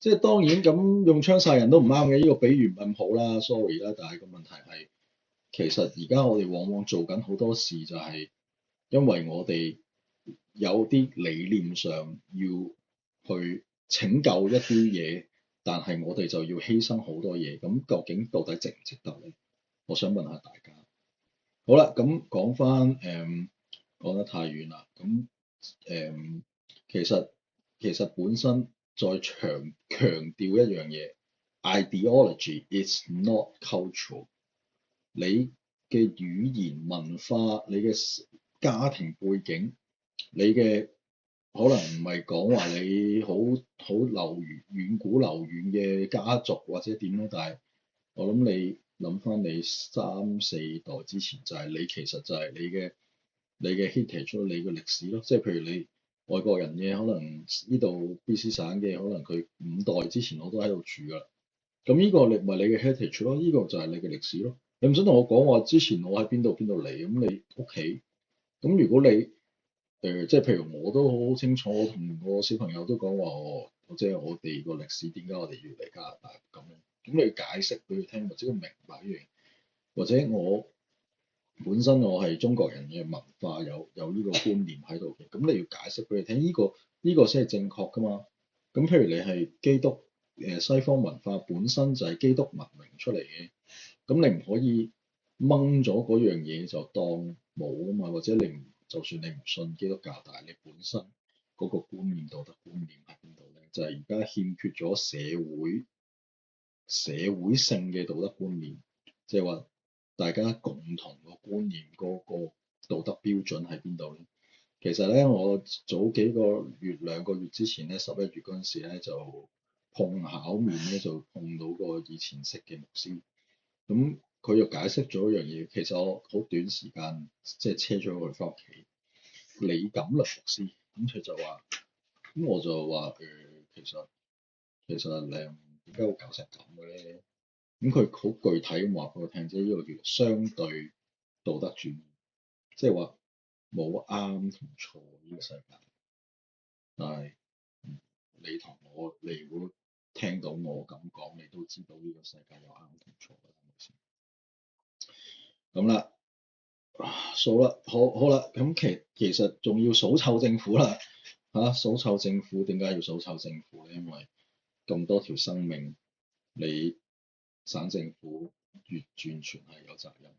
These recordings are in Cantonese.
即係當然咁用槍殺人都唔啱嘅，呢個比喻唔係咁好啦，sorry啦。但係個問題係，其實而家我哋往往做緊好多事就係因為我哋有啲理念上要去拯救一啲嘢，但係我哋就要犧牲好多嘢。咁究竟到底值唔值得咧？我想問下大家。好啦，咁講翻講得太遠啦。咁誒、其實本身再強調一樣嘢，ideology is not cultural。你嘅語言文化、你嘅家庭背景、你嘅可能唔係講話你好遠古流遠嘅家族或者點咧，但係我諗你諗翻你三四代之前就係你其實就係你嘅 heritage 咯，你嘅歷史咯，即係譬如你外國人嘅可能呢度 BC 省嘅可能佢5代之前我都喺度住㗎啦，咁呢個你咪你嘅 heritage 咯，呢個就係你嘅歷史咯。你唔想同我講話之前我喺邊度嚟，咁你屋企，咁如果你即係譬如我都好清楚，我同個小朋友都講話即係我哋個歷史點解我哋要嚟加拿大咁樣，咁你解釋俾佢聽，或者佢明白呢樣，或者我本身我係中國人嘅文化有呢個觀念喺度嘅，咁你要解釋俾佢聽，呢個先係正確噶嘛。咁譬如你係基督西方文化本身就係基督文明出嚟嘅，咁你唔可以掹咗嗰樣嘢就當冇啊嘛，或者就算你唔信基督教，但係你本身嗰個觀念道德觀念喺邊度咧？就係而家欠缺咗社會性嘅道德觀念，即係話大家共同個觀念嗰個道德標準喺邊度咧？其實咧，我早幾個月2個月之前咧，11月嗰陣時咧就碰巧面咧就碰到個以前識嘅牧師，咁佢又解釋咗一樣嘢。其實我好短時間即係車咗佢翻屋企，李錦律牧師，咁佢就話，咁我就話其實點解會搞成咁嘅咧？咁佢好具體咁話俾我聽，即係呢個叫相對道德主義，即係話冇啱同錯呢個世界。但係你同我，你如果聽到我咁講，你都知道呢個世界有啱同錯嘅，係咪先？咁啦，數啦，好啦，咁其實仲要數臭政府啦嚇，數臭政府點解要數臭政府咧？因為咁多條生命，你省政府完全係有責任。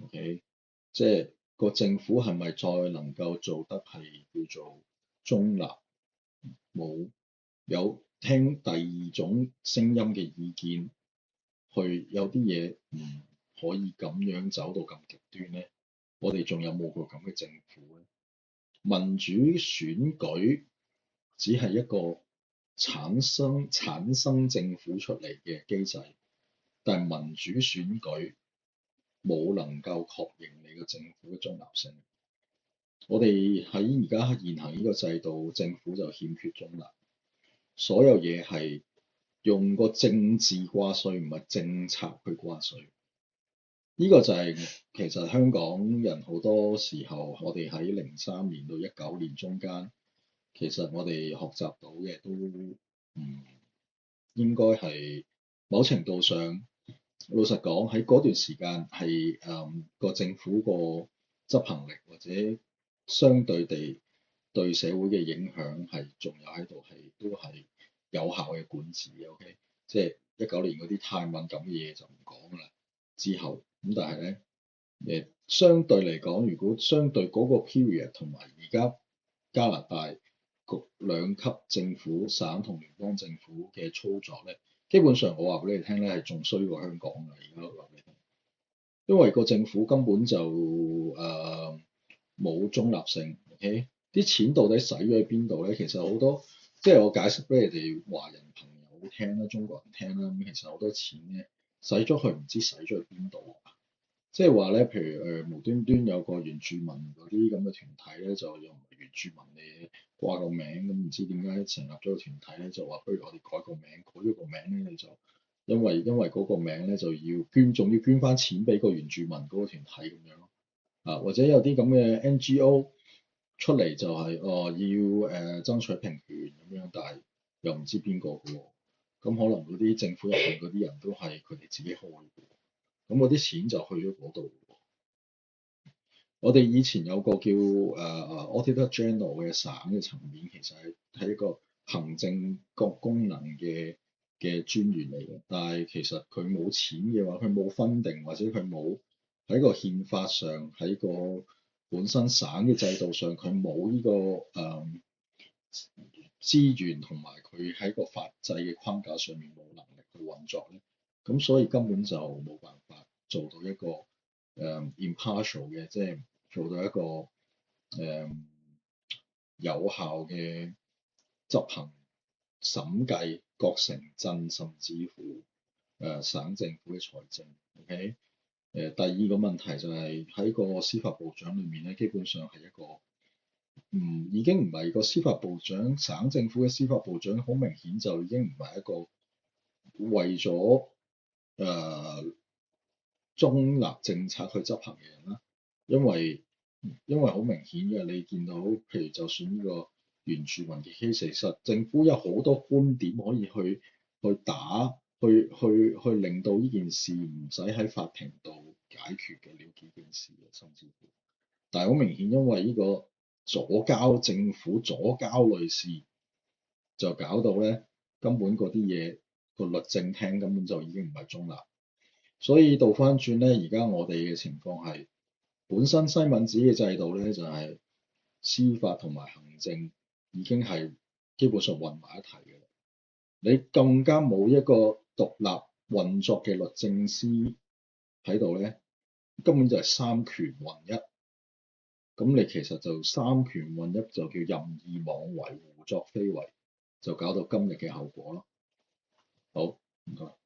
OK，即係個政府係咪再能夠做得係叫做中立？冇有聽第二種聲音嘅意見，去有啲嘢唔可以咁樣走到咁極端咧？我哋仲有冇個咁嘅政府咧？民主選舉只係一個產生政府出嚟嘅機制，但係民主選舉冇能夠確認你個政府嘅中立性。我哋喺而家現行呢個制度，政府就欠缺中立，所有嘢係用個政治掛帥，唔係政策去掛帥。呢個就係其實香港人好多時候，我哋喺03年到19年中間，其實我哋學習到嘅都唔應該係某程度上，老實講喺嗰段時間係個政府個執行力或者相對地對社會嘅影響係仲有喺度，係都係有效嘅管治。OK，即係19年嗰啲太敏感嘅嘢就唔講啦。之後咁，但係咧相對嚟講，如果相對嗰個 period 同埋而家加拿大兩級政府、省同聯邦政府嘅操作咧，基本上我話俾你聽咧，係仲衰過香港嘅。而家話俾你聽，因為個政府根本就冇中立性。OK，啲錢到底使咗喺邊度咧？其實好多即係我解釋俾你哋華人朋友聽啦、中國人聽啦。咁其實好多錢咧使咗去唔知使咗去邊度。即係話咧，譬如無端端有個原住民嗰啲咁嘅團體咧，就又唔係原住民嚟，掛個名咁，唔知點解成立咗個團體咧，就話不如我哋改個名，改咗個名咧，你就因為嗰個名咧就要捐，仲要捐翻錢俾個原住民嗰個團體咁樣咯。啊，或者有啲咁嘅 NGO 出嚟就係要爭取平權咁樣，但係又唔知邊個嘅喎。咁可能嗰啲政府入邊嗰啲人都係佢哋自己開嘅，咁嗰啲錢就去咗嗰度。我哋以前有個叫Auditor General 嘅省嘅層面，其實係一個行政各功能嘅專員嚟嘅，但係其實佢冇錢嘅話，佢冇分定或者佢冇喺個憲法上，喺個本身省嘅制度上，佢冇呢個資源同埋佢喺個法制嘅框架上面冇能力去運作咧，咁所以根本就冇辦法做到一個impartial 嘅，即係做到一個有效嘅執行審計各城鎮甚至乎省政府嘅財政。OK，第二個問題就係喺個司法部長裏面咧，基本上係一個已經唔係個司法部長，省政府嘅司法部長好明顯就已經唔係一個為咗中立政策去執行嘅人啦，因為好明顯嘅，你見到譬如就算呢個原住民嘅 case，其實政府有好多觀點可以去打，去令到呢件事唔使喺法庭度解決嘅，了結件事嘅，甚至乎，但係好明顯，因為呢個左膠政府、左膠女士就搞到咧，根本嗰啲嘢個律政廳根本就已經唔係中立。所以倒翻轉咧，而家我哋嘅情況係本身西敏寺嘅制度咧，就係司法同埋行政已經係基本上混埋一體嘅啦。你更加冇一個獨立運作嘅律政司喺度咧，根本就係三權混一。咁你其實就三權混一就叫任意妄為、胡作非為，就搞到今日嘅後果咯。好，唔該。